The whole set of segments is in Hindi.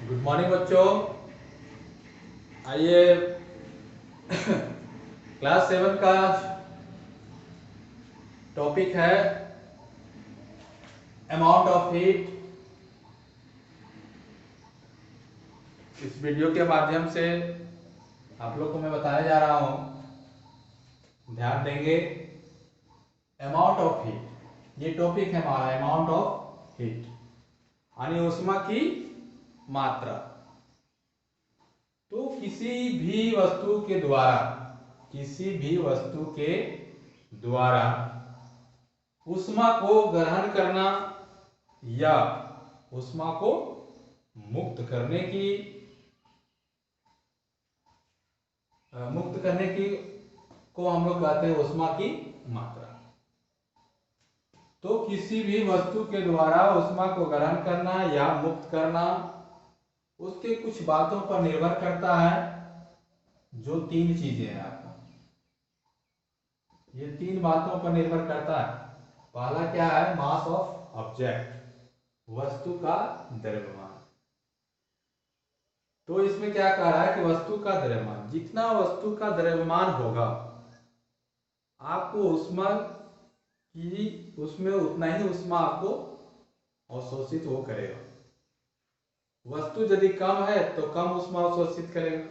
गुड मॉर्निंग बच्चों। आइए क्लास 7 का टॉपिक है अमाउंट ऑफ हीट। इस वीडियो के माध्यम से आप लोग को मैं बताने जा रहा हूं, ध्यान देंगे। अमाउंट ऑफ हीट, ये टॉपिक है हमारा, अमाउंट ऑफ हीट यानी ऊष्मा की मात्रा। तो किसी भी वस्तु के द्वारा ऊष्मा को ग्रहण करना या ऊष्मा को मुक्त करने की को हम लोग कहते हैं ऊष्मा की मात्रा। तो किसी भी वस्तु के द्वारा ऊष्मा को ग्रहण करना या मुक्त करना उसके कुछ बातों पर निर्भर करता है, जो 3 चीजें हैं आपको, ये 3 बातों पर निर्भर करता है। पहला क्या है? मास ऑफ ऑब्जेक्ट, वस्तु का द्रव्यमान। तो इसमें क्या कह रहा है कि वस्तु का द्रव्यमान, जितना वस्तु का द्रव्यमान होगा आपको ऊष्मा की, उसमें उतना ही ऊष्मा आपको अवशोषित वो करेगा। वस्तु यदि कम है तो कम ऊष्मा अवशोषित करेगा,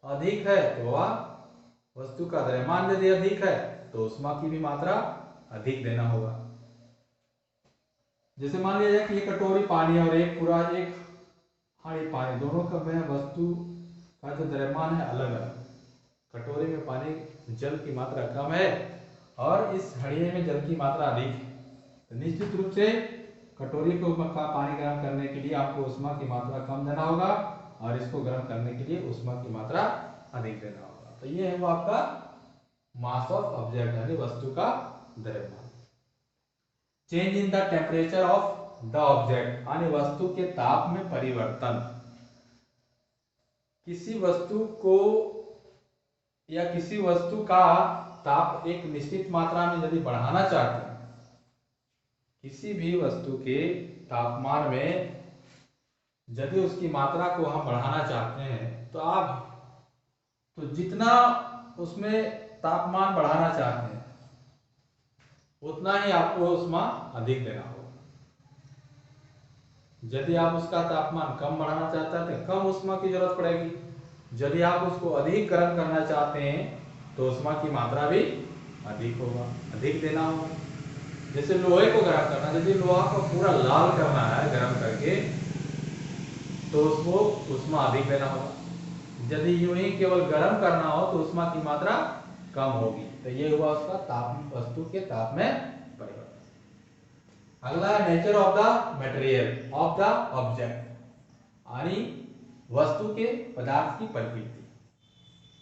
अधिक है तो वह वस्तु का द्रव्यमान यदि अधिक है तो ऊष्मा की भी मात्रा अधिक देना होगा। जैसे मान लिया जाए कि ये कटोरी पानी और एक हांडी पानी, दोनों का में वस्तु का जो द्रव्यमान है अलग अलग। कटोरी में पानी जल की मात्रा कम है और इस हड़िये में जल की मात्रा अधिक है, तो निश्चित रूप से कटोरी को पानी गर्म करने के लिए आपको ऊष्मा की मात्रा कम देना होगा और इसको गर्म करने के लिए ऊष्मा की मात्रा अधिक देना होगा। तो ये है वो आपका मास ऑफ ऑब्जेक्ट यानी वस्तु का द्रव्यमान। Change in the temperature of the object यानी वस्तु के ताप में परिवर्तन। किसी वस्तु को या किसी वस्तु का ताप एक निश्चित मात्रा में यदि बढ़ाना चाहते हैं, किसी भी वस्तु के तापमान में यदि उसकी मात्रा को हम बढ़ाना चाहते हैं तो जितना उसमें तापमान बढ़ाना चाहते हैं उतना ही आपको ऊष्मा अधिक देना होगा। यदि आप उसका तापमान कम बढ़ाना चाहते हैं तो कम ऊष्मा की जरूरत पड़ेगी। यदि आप उसको अधिक गर्म करना चाहते हैं तो ऊष्मा की मात्रा भी अधिक देना होगा। जैसे लोहे को गर्म करना, यदि लोहा को पूरा लाल करना है गर्म करके तो उसको ऊष्मा अधिक देना होगा। यदि यूं ही केवल गर्म करना हो तो ऊष्मा की मात्रा कम होगी। तो ये हुआ उसका ताप, वस्तु के ताप में परिवर्तन। अगला है nature of the material of the object यानी वस्तु के पदार्थ की प्रकृति।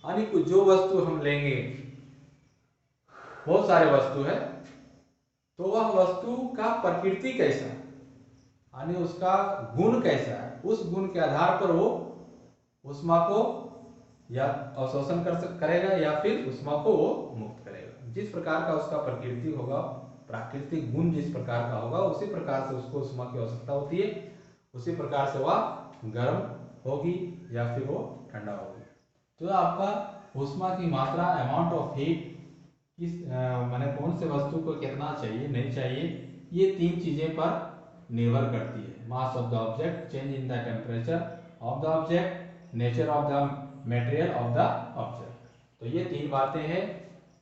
यानी जो वस्तु हम लेंगे, बहुत सारे वस्तु है, तो वह वस्तु का प्रकृति कैसा है यानी उसका गुण कैसा है, उस गुण के आधार पर वो ऊष्मा को या अवशोषण करेगा या फिर ऊष्मा को वो मुक्त करेगा। जिस प्रकार का उसका प्रकृति होगा, प्राकृतिक गुण जिस प्रकार का होगा, उसी प्रकार से उसको ऊष्मा की आवश्यकता होती है, उसी प्रकार से वह गर्म होगी या फिर वो ठंडा होगी। तो आपका ऊष्मा की मात्रा, अमाउंट ऑफ हीट, किस माने कौन से वस्तु को कितना चाहिए नहीं चाहिए, ये 3 चीजें पर निर्भर करती है। Mass of the object, change in the temperature of the object, nature of the material of the object. तो ये 3 बातें हैं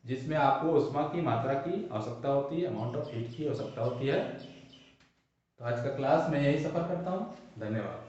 जिसमें आपको ऊष्मा की मात्रा की आवश्यकता होती है, अमाउंट ऑफ हीट की आवश्यकता होती है। तो आज का क्लास मैं यही सफर करता हूँ। धन्यवाद।